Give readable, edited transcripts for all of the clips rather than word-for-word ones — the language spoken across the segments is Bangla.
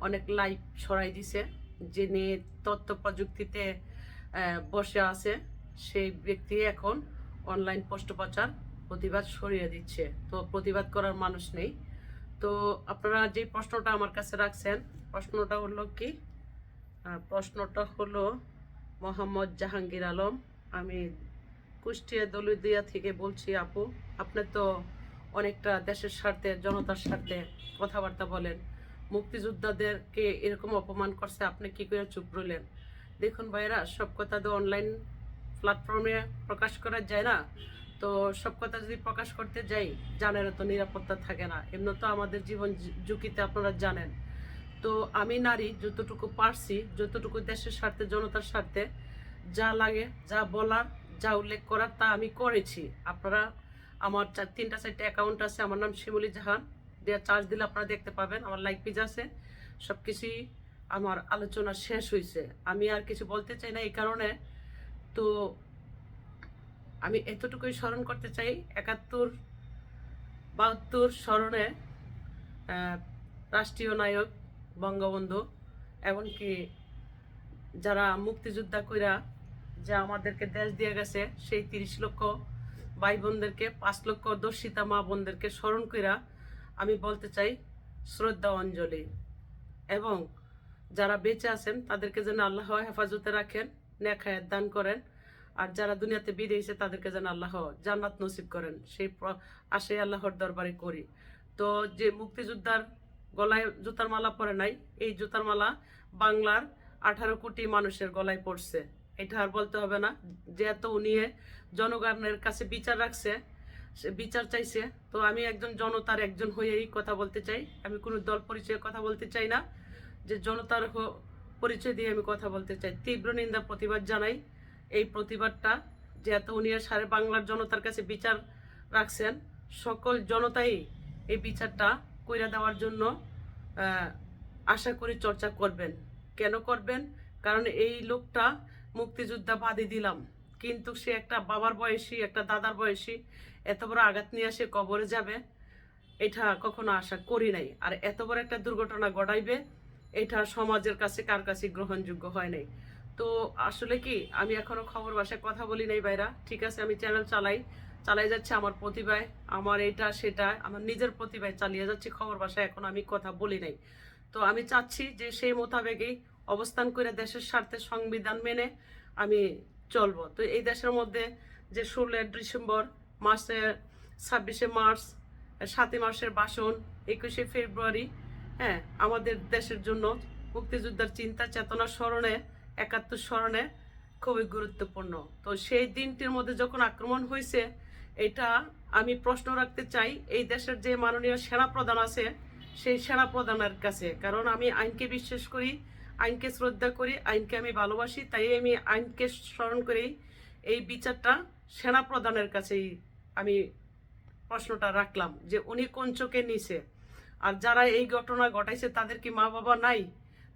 অনেক লাইভ ছড়াই দিছে, যিনি তথ্য প্রযুক্তিতে বসে আছে সেই ব্যক্তি এখন অনলাইন পোস্ট প্রচার প্রতিবাদ সরিয়ে দিচ্ছে। তো প্রতিবাদ করার মানুষ নেই। তো আপনারা যে প্রশ্নটা আমার কাছে রাখছেন, প্রশ্নটা হলো কি? প্রশ্নটা হলো মোহাম্মদ জাহাঙ্গীর আলম, আমি কুষ্টিয়া দৌলতদিয়া থেকে বলছি। আপু, আপনি তো অনেকটা দেশের স্বার্থে, জনতার স্বার্থে কথাবার্তা বলেন, মুক্তিযোদ্ধাদেরকে এরকম অপমান করছে, আপনি কি করে চুপ রইলেন? দেখুন ভাইরা, সব কথা তো অনলাইন প্ল্যাটফর্মে প্রকাশ করা যায় না। তো সব কথা যদি প্রকাশ করতে যাই, জানেন তো নিরাপত্তা থাকে না, এমনি তো আমাদের জীবন ঝুঁকিতে, আপনারা জানেন। তো আমি নারী, যতটুকু পারছি, যতটুকু দেশের স্বার্থে, জনতার স্বার্থে যা লাগে, যা বলার, যা উল্লেখ করার, তা আমি করেছি। আপনারা, আমার 3-4টা অ্যাকাউন্ট আছে, আমার নাম শিমুলি জাহান, দিয়ে চার্জ দিলে আপনারা দেখতে পাবেন, আমার লাইক পেজ আছে, সব কিছুই আমার আলোচনা শেষ হয়েছে। আমি আর কিছু বলতে চাই না এই কারণে। তো আমি এতটুকুই স্মরণ করতে চাই, 71-72 স্মরণে রাষ্ট্রীয় নায়ক বঙ্গবন্ধু, এমনকি যারা মুক্তিযোদ্ধা কইরা যা আমাদেরকে দেশ দিয়ে গেছে, সেই 30 লক্ষ ভাই বোনদেরকে, 5 লক্ষ দর্শিতা মা বোনদেরকে স্মরণ কইরা আমি বলতে চাই শ্রদ্ধা অঞ্জলি। এবং যারা বেঁচে আছেন তাদেরকে যেন আল্লাহ হেফাজতে রাখেন, নেক হায়াত দান করেন। আর যারা দুনিয়াতে বিদায় হয়েছে তাদেরকে যেন আল্লাহ জান্নাত নসিব করেন, সেই আশাই আল্লাহর দরবারে করি। তো যে মুক্তিযোদ্ধার গলায় জুতার মালা পরে নাই, এই জুতার মালা বাংলার 18 কোটি মানুষের গলায় পড়ছে। এটা আর বলতে হবে না। যেহেতু উনি জনগণের কাছে বিচার রাখছে, সে বিচার চাইছে, তো আমি একজন জনতার একজন হয়েই কথা বলতে চাই। আমি কোনো দল পরিচয়ে কথা বলতে চাই না, যে জনতার পরিচয় দিয়ে আমি কথা বলতে চাই। তীব্র নিন্দা, প্রতিবাদ জানাই। এই প্রতিবাদটা যেহেতু উনি সারা বাংলার জনতার কাছে বিচার রাখছেন, সকল জনতাই এই বিচারটা কইরা দেওয়ার জন্য আশা করি চর্চা করবেন। কেন করবেন? কারণ এই লোকটা মুক্তিযোদ্ধা বাদী দিলাম, কিন্তু সে একটা বাবার বয়সী, একটা দাদার বয়সী, এত বড় আঘাত নিয়ে সে কবরে যাবে, এটা কখনো আশা করি নাই। আর এত বড় একটা দুর্ঘটনা ঘটাইবে, এটা সমাজের কাছে কার কাছে গ্রহণযোগ্য হয় নাই। তো আসলে কি, আমি এখনো খবর বাসায় কথা বলি নাই ভাইরা, ঠিক আছে? আমি চ্যানেল চালাই যাচ্ছে আমার প্রতিভায়, আমার এটা সেটা, আমার নিজের প্রতিভায় চালিয়ে যাচ্ছি, খবর বাসায় এখন আমি কথা বলি নাই। তো আমি চাচ্ছি যে সেই মোতাবেকই অবস্থান করে দেশের স্বার্থে সংবিধান মেনে আমি চলবো। তো এই দেশের মধ্যে যে 16 ডিসেম্বর, মাসের 26শে মার্চ, 7ই মার্চের ভাষণ, 21শে ফেব্রুয়ারি, হ্যাঁ, আমাদের দেশের জন্য মুক্তিযোদ্ধার চিন্তা চেতনা স্মরণে, 71 স্মরণে খুবই গুরুত্বপূর্ণ। তো সেই দিনটির মধ্যে যখন আক্রমণ হয়েছে, এটা আমি প্রশ্ন রাখতে চাই এই দেশের যে মাননীয় সেনাপ্রধান আছে, সেই সেনাপ্রধানের কাছে। কারণ আমি আইনকে বিশ্বাস করি, আইনকে শ্রদ্ধা করি, আইনকে আমি ভালোবাসি, তাই আমি আইনকে স্মরণ করেই এই বিচারটা সেনাপ্রধানের কাছেই আমি প্রশ্নটা রাখলাম, যে উনি কোন চোখে নিছে। আর যারা এই ঘটনা ঘটাইছে তাদের কি মা বাবা নাই?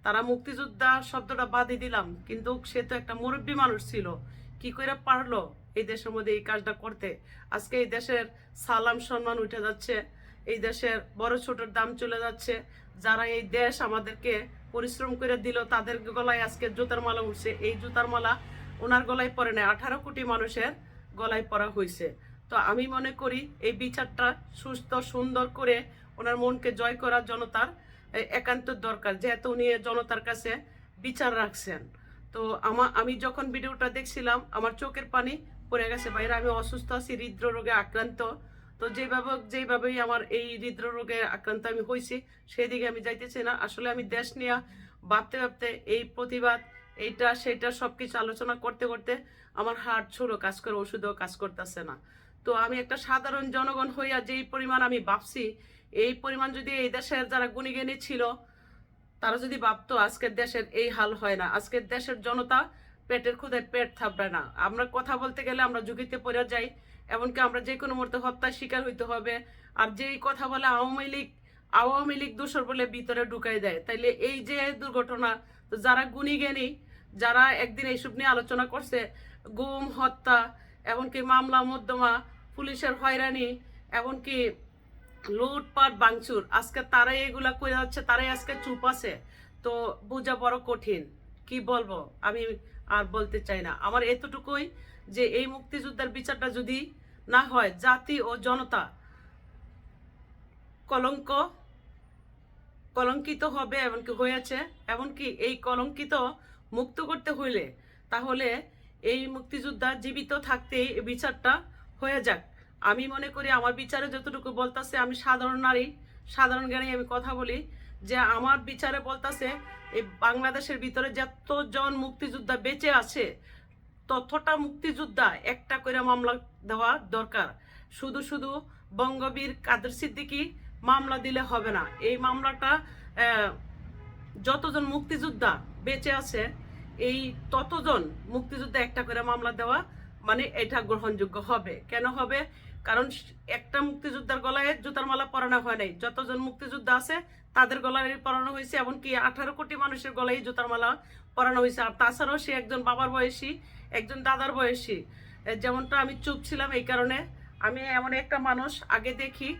তারা মুক্তিযোদ্ধা শব্দটা বাদই দিলাম, কিন্তু সে তো একটা মুরব্বী মানুষ ছিল, কি করে পারলো এই দেশের মধ্যে এই কাজটা করতে? আজকে এই দেশের সালাম সম্মান উঠে যাচ্ছে, এই দেশের বড় ছোটর দাম চলে যাচ্ছে। যারা এই দেশ আমাদেরকে পরিশ্রম করে দিল, তাদের গলায় আজকে জুতার মালা উঠছে। এই জুতার মালা ওনার গলায় পড়ে না, 18 কোটি মানুষের গলায় পড়া হয়েছে। তো আমি মনে করি এই বিচারটা সুস্থ সুন্দর করে ওনার মনকে জয় করার জনতার একান্ত দরকার, যেহেতু উনি জনতার কাছে বিচার রাখছেন। তো আমি যখন ভিডিওটা দেখছিলাম, আমার চোখের পানি পড়ে গেছে বাইরে। আমি অসুস্থ আছি, হৃদরোগে আক্রান্ত। তো যেভাবেই আমার এই হৃদরোগে আক্রান্ত আমি হয়েছি, সেই দিকে আমি যাইতেছি না। আসলে আমি দেশ নিয়ে ভাবতে ভাবতে এই প্রতিবাদ, এইটা সেটা সব কিছু আলোচনা করতে করতে আমার হার্ট ছোড়ো কাজ করে, ওষুধও কাজ করতেছে না। তো আমি একটা সাধারণ জনগণ হইয়া যেই পরিমাণ আমি ভাবছি, এই পরিমাণ যদি এই দেশের যারা গুণীজ্ঞানী ছিল তারা যদি ভাবতো, আজকের দেশের এই হাল হয় না। আজকের দেশের জনতা পেটের ক্ষুধায় পেট থাকবে না। আমরা কথা বলতে গেলে আমরা ঝুঁকিতে পড়ে যাই, এমনকি আমরা যে কোনো মুহূর্তে হত্যার শিকার হইতে হবে। আর যেই কথা বলে আওয়ামী লীগ দোষর বলে ভিতরে ঢুকাই দেয়। তাইলে এই যে দুর্ঘটনা, তো যারা গুণীজ্ঞানী, যারা একদিন এইসব নিয়ে আলোচনা করছে, গুম, হত্যা, এমনকি মামলা মোকদ্দমা, পুলিশের হয়রানি, এমনকি লুটপাট ভাঙচুর, আজকে তারাই এগুলা করে যাচ্ছে, তারাই আজকে চুপ আছে। তো বোঝা বড় কঠিন, কি বলবো আমি আর বলতে চাই না। আমার এতটুকুই যে এই মুক্তিযোদ্ধার বিচারটা যদি না হয়, জাতি ও জনতা কলঙ্ক কলঙ্কিত হবে, এমনকি হয়েছে। এমনকি এই কলঙ্কিত মুক্ত করতে হইলে তাহলে এই মুক্তিযোদ্ধা জীবিত থাকতেই এই বিচারটা হয়ে যাক। আমি মনে করি আমার বিচারে যতটুকু বলতাছে, আমি সাধারণ নারী, সাধারণ জ্ঞানে আমি কথা বলি, যে আমার বিচারে বলতাছে এই বাংলাদেশের ভিতরে যতজন মুক্তিযোদ্ধা বেঁচে আছে ততটা মুক্তিযোদ্ধা একটা করে মামলা দেওয়া দরকার। শুধু শুধু বঙ্গবীর কাদের সিদ্দিকী মামলা দিলে হবে না। এই মামলাটা যতজন মুক্তিযোদ্ধা বেঁচে আছে এই ততজন মুক্তিযোদ্ধা একটা করে মামলা দেওয়া, মানে এটা গ্রহণযোগ্য হবে। কেন হবে? কারণ একটা মুক্তিযোদ্ধার গলায় জুতার মালা পরানো হয় নাই, যতজন মুক্তিযোদ্ধা আছে তাদের গলায় পরানো হয়েছে, এমনকি 18 কোটি মানুষের গলায় জুতার মালা পরানো হয়েছে। আর তাছাড়াও সে একজন বাবার বয়সী, একজন দাদার বয়সী। যেমনটা আমি চুপ ছিলাম এই কারণে, আমি এমন একটা মানুষ আগে দেখি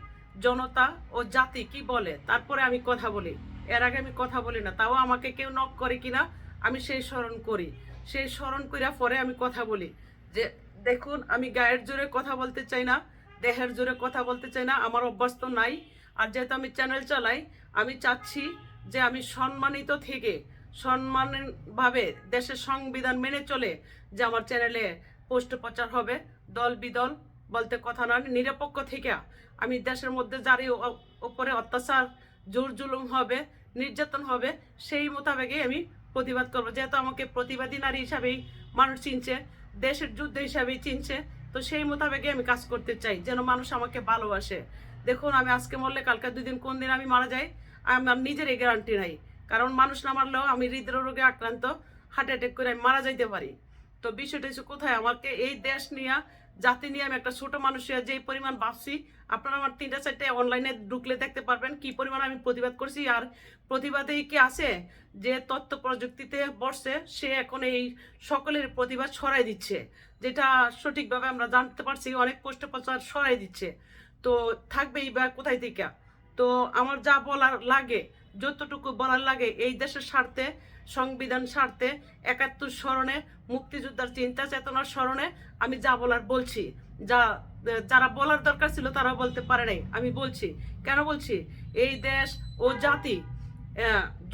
জনতা ও জাতি কি বলে, তারপরে আমি কথা বলি। এর আগে আমি কথা বলি না, তাও আমাকে কেউ নক করে কিনা আমি সেই স্মরণ করি, সেই স্মরণ করিয়া পরে আমি কথা বলি। যে দেখুন, আমি গায়ের জোরে কথা বলতে চাই না, দেহের জোরে কথা বলতে চাই না, আমার অভ্যাস তো নাই। আর যেহেতু আমি চ্যানেল চালাই, আমি চাচ্ছি যে আমি সম্মানিত থেকে সম্মানভাবে দেশের সংবিধান মেনে চলে যে আমার চ্যানেলে পোস্ট প্রচার হবে। দল বিদল বলতে কথা না, নিরপেক্ষ থেকে আমি দেশের মধ্যে যারই ওপরে অত্যাচার জোর জুলুম হবে, নির্যাতন হবে, সেই মোতাবেকই আমি প্রতিবাদ করব। যেহেতু আমাকে প্রতিবাদী নারী হিসাবেই মানুষ চিনছে, দেশের যুদ্ধ হিসাবেই চিনছে, তো সেই মোতাবেকই আমি কাজ করতে চাই যেন মানুষ আমাকে ভালোবাসে। দেখুন, আমি আজকে মরলে কালকে 2 দিন কোন দিন আমি মারা যাই আমার নিজেরই গ্যারান্টি নাই। কারণ মানুষ না মারলেও আমি হৃদরোগে আক্রান্ত, হার্ট অ্যাটাক করে আমি মারা যাইতে পারি। তো বিষয়টা হচ্ছে কোথায়, আমাকে এই দেশ নিয়ে, জাতি নিয়ে আমি একটা ছোট মানুষের যে পরিমাণ ভাবছি, আপনারা আমার 3টা-4টে অনলাইনে ঢুকলে দেখতে পারবেন কি পরিমাণ আমি প্রতিবাদ করছি। আর প্রতিবাদেই কি আছে, যে তথ্য প্রযুক্তিতে বসছে সে এখন এই সকলের প্রতিবাদ ছড়াই দিচ্ছে, যেটা সঠিকভাবে আমরা জানতে পারছি, অনেক পোস্ট প্রচার ছড়াই দিচ্ছে। তো থাকবেই বা কোথায় থেকে। তো আমার যা বলার লাগে, যতটুকু বলার লাগে এই দেশের স্বার্থে, সংবিধান স্বার্থে, 71 স্মরণে, মুক্তিযোদ্ধার চিন্তা চেতনার স্মরণে আমি যা বলার বলছি। যারা বলার দরকার ছিল তারা বলতে পারে নাই, আমি বলছি। কেন বলছি? এই দেশ ও জাতি,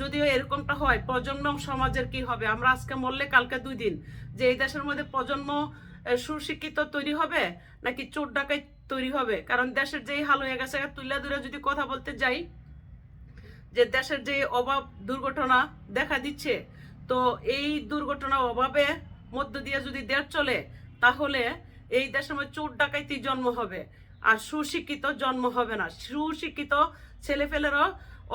যদিও এরকমটা হয়, প্রজন্ম সমাজের কি হবে? আমরা আজকে মরলে কালকে 2 দিন, যে এই দেশের মধ্যে প্রজন্ম সুশিক্ষিত তৈরি হবে নাকি চোর ডাকাই তৈরি হবে? কারণ দেশের যেই হাল হয়ে গেছে, তুলে দূরে যদি কথা বলতে যাই, যে দেশের যে অভাব দুর্ঘটনা দেখা দিচ্ছে, তো এই দুর্ঘটনা অভাবে মধ্য দিয়ে যদি দেশ চলে, তাহলে এই দেশের মধ্যে চোর ডাকাইতি জন্ম হবে, আর সুশিক্ষিত জন্ম হবে না। সুশিক্ষিত ছেলেপেলেরও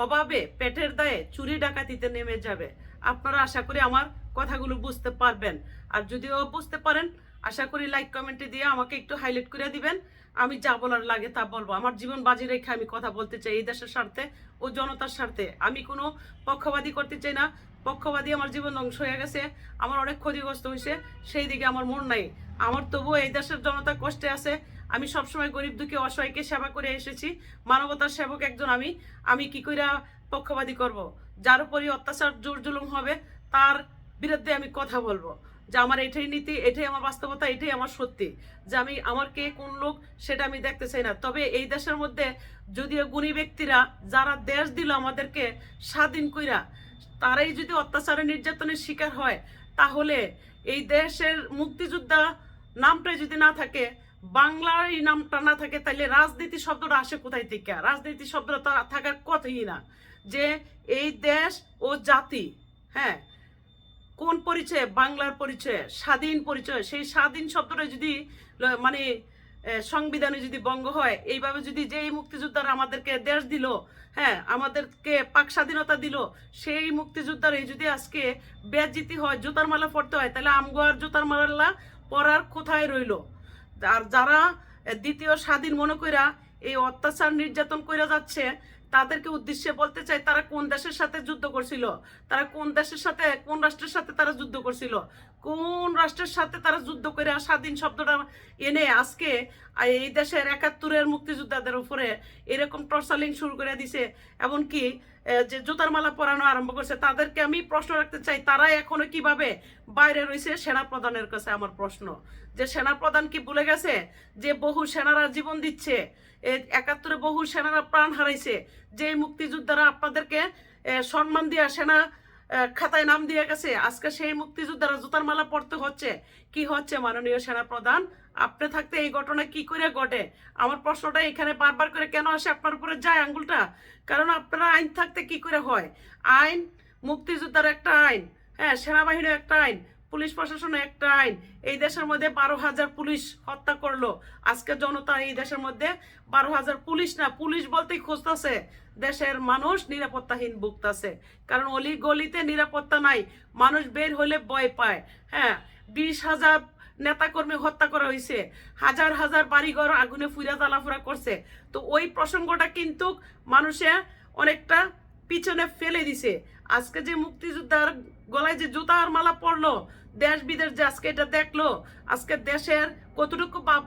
অভাবে পেটের দায়ে চুরি ডাকাতিতে নেমে যাবে। আপনারা আশা করি আমার কথাগুলো বুঝতে পারবেন। আর যদিও বুঝতে পারেন, আশা করি লাইক কমেন্টে দিয়ে আমাকে একটু হাইলাইট করে দিবেন। আমি যা বলার লাগে তা বলবো। আমার জীবন বাজি রেখে আমি কথা বলতে চাই এই দেশের স্বার্থে ও জনতার স্বার্থে। আমি কোনো পক্ষপাতী করতে চাই না। পক্ষপাতী আমার জীবন ধ্বংস হয়ে গেছে, আমার অনেক ক্ষতিগ্রস্ত হয়েছে, সেই দিকে আমার মন নাই। আমার তবুও এই দেশের জনতা কষ্টে আছে। আমি সবসময় গরিব দুঃখী অসহায়কে সেবা করে এসেছি, মানবতার সেবক একজন আমি। আমি কি কইরা পক্ষপাতী করব? যার উপরই অত্যাচার জোর জুলুম হবে তার বিরুদ্ধে আমি কথা বলবো। যে আমার এটাই নীতি, এটাই আমার বাস্তবতা, এটাই আমার সত্যি। যে আমি আমার কে কোন লোক সেটা আমি দেখতে চাই না। তবে এই দেশের মধ্যে যদিও গুণী ব্যক্তিরা যারা দেশ দিল আমাদেরকে স্বাধীন কইরা, তারাই যদি অত্যাচারের নির্যাতনের শিকার হয়, তাহলে এই দেশের মুক্তিযোদ্ধা নামটাই যদি না থাকে, বাংলার এই নামটা না থাকে, তাহলে রাজনীতি শব্দটা আসে কোথায় থেকে? রাজনীতি শব্দটা থাকার কথাই না। যে এই দেশ ও জাতি, হ্যাঁ, কোন পরিচয়? বাংলার পরিচয়, স্বাধীন পরিচয়। সেই স্বাধীন শব্দটা যদি মানে সংবিধানে যদি ভঙ্গ হয়, এইভাবে যদি যে মুক্তিযোদ্ধারা আমাদেরকে দেশ দিল, হ্যাঁ, আমাদেরকে পাক স্বাধীনতা দিল, সেই মুক্তিযোদ্ধার এই যদি আজকে বেজ্জিতি হয়, জুতার মালা পড়তে হয়, তাহলে আমগো আর জুতার মালা পরার কোথায় রইল? আর যারা দ্বিতীয় স্বাধীন মনে কইরা এই অত্যাচার নির্যাতন কইরা যাচ্ছে, তাদেরকে উদ্দেশ্যে বলতে চাই, তারা কোন দেশের সাথে যুদ্ধ করছিল, তারা কোন দেশের সাথে, কোন রাষ্ট্রের সাথে তারা যুদ্ধ করছিল, কোন রাষ্ট্রের সাথে তারা যুদ্ধ করে স্বাধীন শব্দটা এনে আজকে এই দেশের ৭১-এর মুক্তিযোদ্ধাদের উপরে এরকম টর্চারিং শুরু করে দিছে, এমনকি যে জুতার মালা পরানো আরম্ভ করছে। তাদেরকে আমি প্রশ্ন রাখতে চাই, তারা এখনো কিভাবে বাইরে রয়েছে? সেনাপ্রধানের কাছে আমার প্রশ্ন, যে সেনাপ্রধান কি ভুলে গেছে যে বহু সেনারা জীবন দিচ্ছে, ৭১-এ বহু সেনারা প্রাণ হারাইছে, যে মুক্তিযোদ্ধারা আপনাদেরকে সম্মান দিয়া সেনা খাতায় নাম দিয়ে গেছে, আজকে সেই মুক্তিযোদ্ধারা জুতার মালা পড়তে হচ্ছে। কি হচ্ছে মাননীয় সেনাপ্রধান? আপনি থাকতে এই ঘটনা কি করে ঘটে? আমার প্রশ্নটা এখানে বারবার করে কেন আসে আপনার উপরে যায় আঙ্গুলটা? কারণ আপনারা আইন থাকতে কি করে হয়? আইন, মুক্তিযোদ্ধার একটা আইন, হ্যাঁ, সেনাবাহিনীর একটা আইন, পুলিশ প্রশাসনের একটা আইন। এই দেশের মধ্যে ১২,০০০ পুলিশ হত্যা করলো আজকে জনতা। এই দেশের মধ্যে ১২,০০০ পুলিশ না, পুলিশ বলতেই খুঁজতেছে দেশের মানুষ নিরাপত্তাহীন ভুগতেছে। কারণ অলি গলিতে নিরাপত্তা নাই, মানুষ বের হলে ভয় পায়। হ্যাঁ, ২০,০০০ নেতাকর্মী হত্যা করা হয়েছে, হাজার হাজার বাড়িঘর আগুনে ফুরা জ্বালাফুরা করছে। তো ওই প্রসঙ্গটা কিন্তু মানুষে অনেকটা পিছনে ফেলে দিছে। আজকে যে মুক্তিযোদ্ধার গলায় যে জুতার মালা পড়লো, দেশ বিদেশ যে আজকে এটা দেখলো, আজকে দেশের কতটুকু বাপ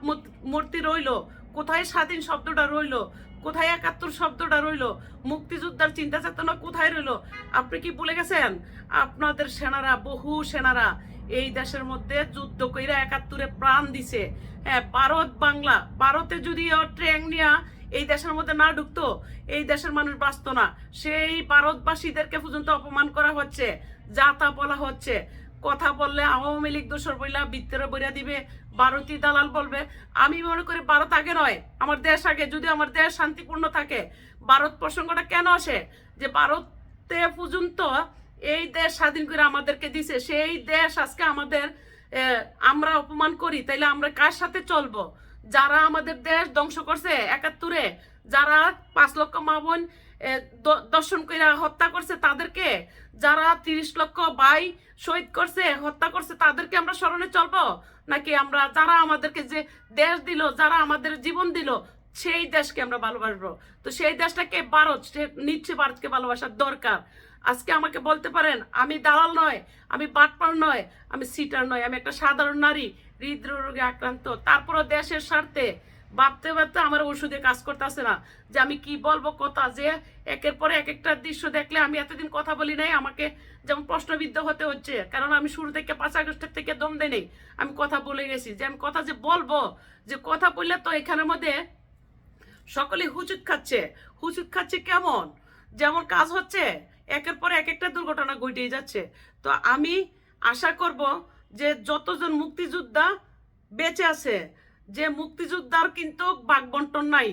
মূর্তি রইলো, কোথায় স্বাধীন শব্দটা রইলো, কোথায় ৭১ শব্দটা রইলো, মুক্তিযোদ্ধার চিন্তা চেতনা কোথায় রইলো? আপনি কি ভুলে গেছেন? আপনাদের সেনারা, বহু সেনারা এই দেশের মধ্যে যুদ্ধ কইরা ৭১-এ প্রাণ দিছে। হ্যাঁ, ভারত বাংলা, ভারতে যদি ট্রেন নিয়া এই দেশের মধ্যে না ঢুকতো, এই দেশের মানুষ বাঁচত না। সেই ভারতবাসীদেরকে পর্যন্ত অপমান করা হচ্ছে, যা তা বলা হচ্ছে। কথা বললে আওয়ামী লীগ দোষর বইলা ভিতরে বইরা দিবে, ভারতীয় দালাল বলবে। আমি মনে করি ভারত আগে নয়, আমার দেশ আগে। যদি আমার দেশ শান্তিপূর্ণ থাকে, ভারত প্রসঙ্গটা কেন আসে? যে ভারতে পর্যন্ত এই দেশ স্বাধীন করে আমাদেরকে দিছে, সেই দেশ আজকে আমাদের আমরা অপমান করি, তাইলে আমরা কার সাথে চলবো? যারা আমাদের দেশ ধ্বংস করছে ৭১-এ, যারা ৫ লক্ষ মা বোন দর্শন করে হত্যা করছে তাদেরকে, যারা ৩০ লক্ষ ভাই শহীদ করছে, হত্যা করছে, তাদেরকে আমরা স্মরণে চলবো? নাকি আমরা যারা আমাদেরকে যে দেশ দিল, যারা আমাদের জীবন দিল, সেই দেশকে আমরা ভালোবাসবো? তো সেই দেশটাকে ভারত, সে নিচ্ছে, ভারতকে ভালোবাসার দরকার। আজকে আমাকে বলতে পারেন, আমি দালাল নয়, আমি বাটপার নয়, আমি সিটার নয়, আমি একটা সাধারণ নারী, হৃদরোগে আক্রান্ত। তারপরও দেশের স্বার্থে ভাবতে ভাবতে আমার ওষুধে কাজ করতেছে না যে আমি কি বলবো কথা, যে একের পরে এক একটা দৃশ্য দেখলে আমি এতদিন কথা বলি নাই, আমাকে যেমন প্রশ্নবিদ্ধ হতে হচ্ছে। কারণ আমি শুরু থেকে ৫ আগস্টের থেকে দম দেই নেই, আমি কথা বলে গেছি যে আমি কথা যে বলবো, যে কথা বললে তো এখানের মধ্যে সকলে হুচুট খাচ্ছে। হুচুট খাচ্ছে কেমন? যেমন কাজ হচ্ছে, একের পর এক একটা দুর্ঘটনা ঘটেই যাচ্ছে। তো আমি আশা করব যে যতজন মুক্তিযোদ্ধা বেঁচে আছে, যে মুক্তিযোদ্ধার কিন্তু বাগবন্টন নাই,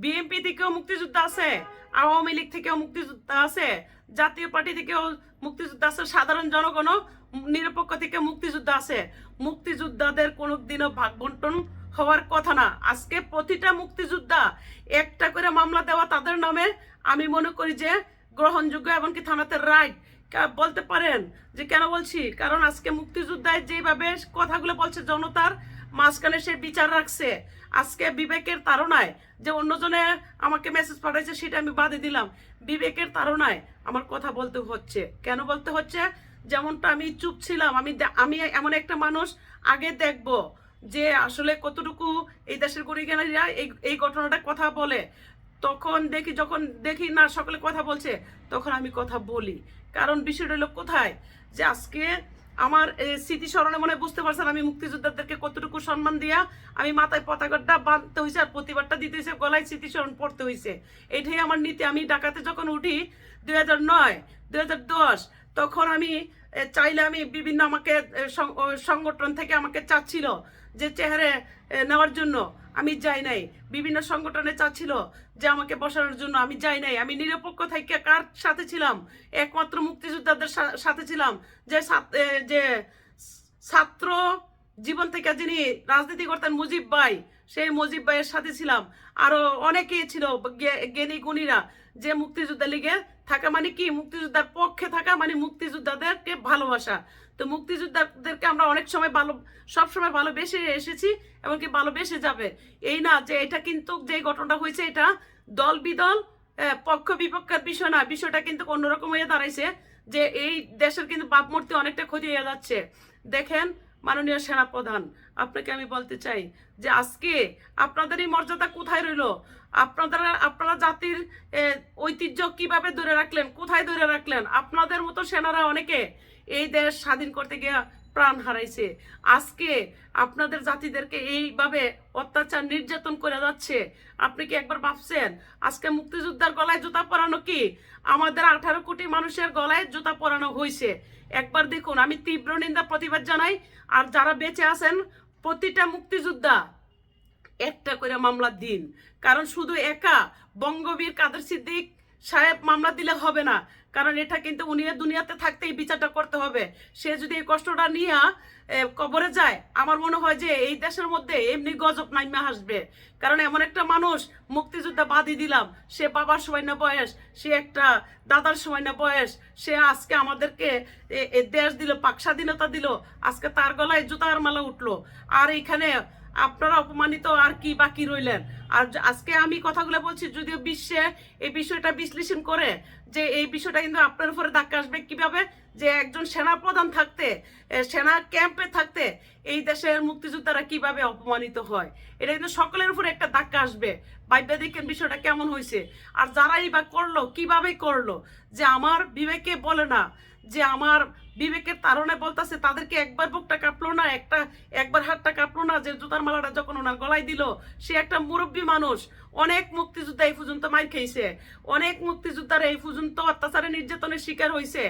বিএনপি থেকেও মুক্তিযোদ্ধা আছে, আওয়ামী লীগ থেকেও মুক্তিযোদ্ধা আছে, জাতীয় পার্টি থেকেও মুক্তিযোদ্ধা আছে, সাধারণ জনগণও নিরপেক্ষ থেকে মুক্তিযোদ্ধা আছে। মুক্তিযোদ্ধাদের কোনোদিনও ভাগবন্টন হওয়ার কথা না। আজকে প্রতিটা মুক্তিযোদ্ধা একটা করে মামলা দেওয়া তাদের নামে আমি মনে করি যে গ্রহণযোগ্য, এমনকি থানাতে রাইট। বলতে পারেন যে কেন বলছি? কারণ আজকে মুক্তিযোদ্ধায় যেভাবে কথাগুলো বলছে, জনতার মাঝখানে সে বিচার রাখছে। আজকে বিবেকের তাড়নায় যে অন্যজনে আমাকে মেসেজ পাঠাইছে সেটা আমি বাদে দিলাম, বিবেকের তাড়নায় আমার কথা বলতে হচ্ছে। কেন বলতে হচ্ছে? যেমনটা আমি চুপ ছিলাম, আমি এমন একটা মানুষ আগে দেখব যে আসলে কতটুকু এই দেশের গরিবেরা এই ঘটনাটা কথা বলে। তখন দেখি, যখন দেখি না সকলে কথা বলছে, তখন আমি কথা বলি। কারণ বিষয়টা হলো কোথায়, যে আজকে আমার স্মৃতি স্মরণে মনে বুঝতে পারছেন আমি মুক্তিযোদ্ধাদেরকে কতটুকু সম্মান দিয়া আমি মাথায় পতাকাটা বাঁধতে হয়েছে, আর প্রতিবাদটা দিতে হয়েছে, গলায় স্মৃতিস্মরণ পড়তে হয়েছে। এইটাই আমার নীতি। আমি ঢাকাতে যখন উঠি 2009 2010, তখন আমি চাইলে আমি বিভিন্ন, আমাকে সংগঠন থেকে আমাকে চাচ্ছিল যে চেহারে নেওয়ার জন্য, আমি যাই নাই। বিভিন্ন সংগঠনে চাচ্ছিল যে আমাকে বসানোর জন্য, আমি যাই নাই। আমি নিরপেক্ষ থেকে কার সাথে ছিলাম? একমাত্র মুক্তিযোদ্ধাদের সাথে ছিলাম। যে ছাত্র জীবন থেকে যিনি রাজনীতি করতেন, মুজিব ভাই, সেই মুজিব ভাইয়ের সাথে ছিলাম। আরো অনেকেই ছিল জ্ঞানী গুণীরা, যে মুক্তিযোদ্ধা লীগে থাকা মানে কি, মুক্তিযোদ্ধার পক্ষে থাকা মানে মুক্তিযোদ্ধাদেরকে ভালোবাসা। তো মুক্তিযোদ্ধাদেরকে আমরা অনেক সময় সবসময় ভালোবেসে এসেছি, এমনকি ভালোবেসে যাবে। এই না যে এটা কিন্তু যে ঘটনাটা হয়েছে, এটা দল বিদল পক্ষ বিপক্ষের বিষয় না, বিষয়টা কিন্তু অন্যরকম হয়ে দাঁড়াইছে যে এই দেশের কিন্তু ভাবমূর্তি অনেকটা ক্ষতি হয়ে যাচ্ছে। দেখেন মাননীয় সেনাপ্রধান, আপনাকে আমি বলতে চাই যে আজকে আপনাদের এই মর্যাদা কোথায় রইল? আপনারা জাতির ঐতিহ্য কিভাবে ধরে রাখলেন, কোথায় ধরে রাখলেন? আপনাদের মতো সেনারা অনেকে এই দেশ স্বাধীন করতে গিয়ে প্রাণ হারাইছে। আজকে আপনাদের জাতিদেরকে এইভাবে অত্যাচার নির্যাতন করে যাচ্ছে। আপনি কি একবার ভাবছেন আজকে মুক্তিযোদ্ধার গলায় জুতা পরানো কি আমাদের 18 কোটি মানুষের গলায় জুতা পরানো হয়েছে? একবার দেখুন। আমি তীব্র নিন্দা প্রতিবাদ জানাই। আর যারা বেঁচে আছেন প্রতিটা মুক্তিযোদ্ধা একটা করে মামলা দিন, কারণ শুধু একা বঙ্গবীর কাদের সিদ্দিক সাহেব মামলা দিলে হবে না, কারণ এটা কিন্তু উনি দুনিয়াতে থাকতেই বিচারটা করতে হবে। সে যদি এই কষ্টটা নিয়ে কবরে যায়, আমার মনে হয় যে এই দেশের মধ্যে এমনি গজব নাইমা আসবে। কারণ এমন একটা মানুষ মুক্তিযোদ্ধা বাদই দিলাম, সে বাবার সময় না বয়স, সে একটা দাদার সময় না বয়স, সে আজকে আমাদেরকে দেশ দিল, পাক স্বাধীনতা দিল, আজকে তার গলায় জুতার মালা উঠলো। আর এইখানে আপনারা অপমানিত আর কি বাকি রইলেন? আর আজকে আমি কথাগুলো বলছি, যদিও বিশ্বে এই বিষয়টা বিশ্লেষণ করে যে এই বিষয়টা কিন্তু আপনার উপরে ধাক্কা আসবে কিভাবে, যে একজন সেনা প্রধান থাকতে, সেনা ক্যাম্পে থাকতে এই দেশের মুক্তিযোদ্ধারা কিভাবে অপমানিত হয়, এটা কিন্তু সকলের উপরে একটা ধাক্কা আসবে। ভাইবা দেখেন বিষয়টা কেমন হয়েছে। আর যারাই বা করলো, কিভাবে করলো, যে আমার বিবেকে বলে না, যে আমার বিবেকের তারণে বলতেছে, তাদেরকে একবার বুকটা কাঁপলো না, একবার হাতটা কাঁপলো না, যে জুতার মালাটা যখন ওনার গলায় দিল? সে একটা মুরব্বী মানুষ। অনেক মুক্তিযোদ্ধা এই পর্যন্ত মাইর খেয়েছে, অনেক মুক্তিযোদ্ধারা এই পর্যন্ত অত্যাচারে নির্যাতনের শিকার হয়েছে,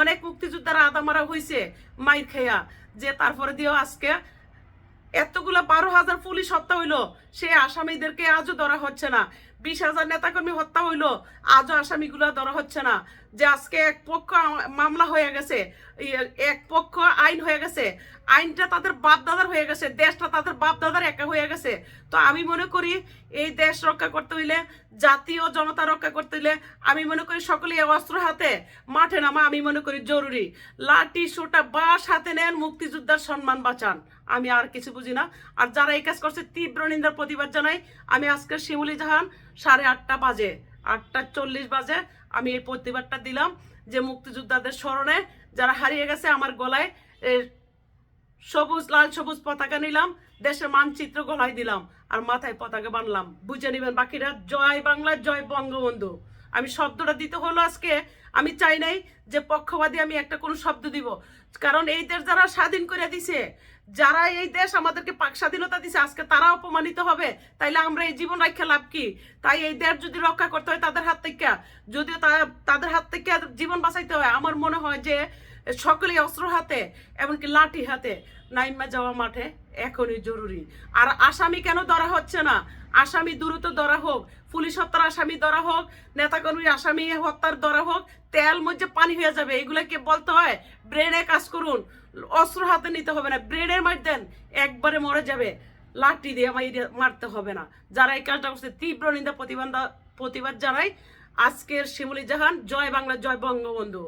অনেক মুক্তিযোদ্ধারা আদা মারা হয়েছে মাইর খেয়া, যে তারপরে দিয়েও আজকে এতগুলো 12,000 পুলিশ হত্যা হইলো, সে আসামিদেরকে আজও ধরা হচ্ছে না। 20,000 নেতাকর্মী হত্যা হইলো, আজও আসামিগুলো ধরা হচ্ছে না। যে আজকে এক পক্ষ মামলা হয়ে গেছে, এক পক্ষ আইন হয়ে গেছে, আইনটা তাদের বাপ দাদার হয়ে গেছে, দেশটা তাদের বাপ দাদার একা হয়ে গেছে। তো আমি মনে করি এই দেশ রক্ষা করতে হইলে, জাতীয় জনতা রক্ষা করতে হইলে, আমি মনে করি সকলেই অস্ত্র হাতে মাঠে নামা আমি মনে করি জরুরি। লাঠি সোটা বাস হাতে নেন, মুক্তিযোদ্ধার সম্মান বাঁচান। আমি আর কিছু বুঝি না। আর যারা এই কাজ করছে তীব্র নিন্দার প্রতিবাদ জানাই। আমি আজকে শিমুলি জাহান 8:30 বাজে, 8:40 বাজে আমি এই প্রতিবাদটা দিলাম, যে মুক্তিযোদ্ধাদের স্মরণে যারা হারিয়ে গেছে, আমার গলায় সবুজ লাল সবুজ পতাকা নিলাম, দেশের মানচিত্র গলায় দিলাম, আর মাথায় পতাকা বানলাম। বুঝে নিবেন বাকিরা। জয় বাংলা, জয় বঙ্গবন্ধু। আমি শব্দটা দিতে হলো আজকে, আমি চাই নাই যে পক্ষবাদী আমি একটা কোনো শব্দ দিব, কারণ এই দেশ যারা স্বাধীন করে দিছে, যারা এই দেশ আমাদেরকে পাক স্বাধীনতা দিছে, আজকে তারা অপমানিত হবে, তাইলে আমরা এই জীবন রক্ষা লাভ কি? তাই এই দেশ যদি রক্ষা করতে হয় তাদের হাত থেকে, যদিও তাদের হাত থেকে জীবন বাঁচাইতে হয়, আমার মনে হয় যে সকলেই অস্ত্র হাতে, এমনকি লাঠি হাতে নাইমা যাওয়া মাঠে এখনই জরুরি। আর আসামি কেন ধরা হচ্ছে না? আসামি দ্রুত ধরা হোক, পুলিশ হত্যার আসামি ধরা হোক, নেতাকর্মীর আসামি হত্যার ধরা হোক। তেল মধ্যে পানি হয়ে যাবে, এগুলোকে বলতে হয় ব্রেনে কাজ করুন, অস্ত্র হাতে নিতে হবে না, ব্রেনের মধ্যে একবারে মরে যাবে, লাঠি দিয়ে মারতে হবে না। যারা এই কাজটা করছে তীব্র নিন্দা প্রতিবাদ জানাই। আজকের শিমুলি জাহান। জয় বাংলা, জয় বঙ্গবন্ধু।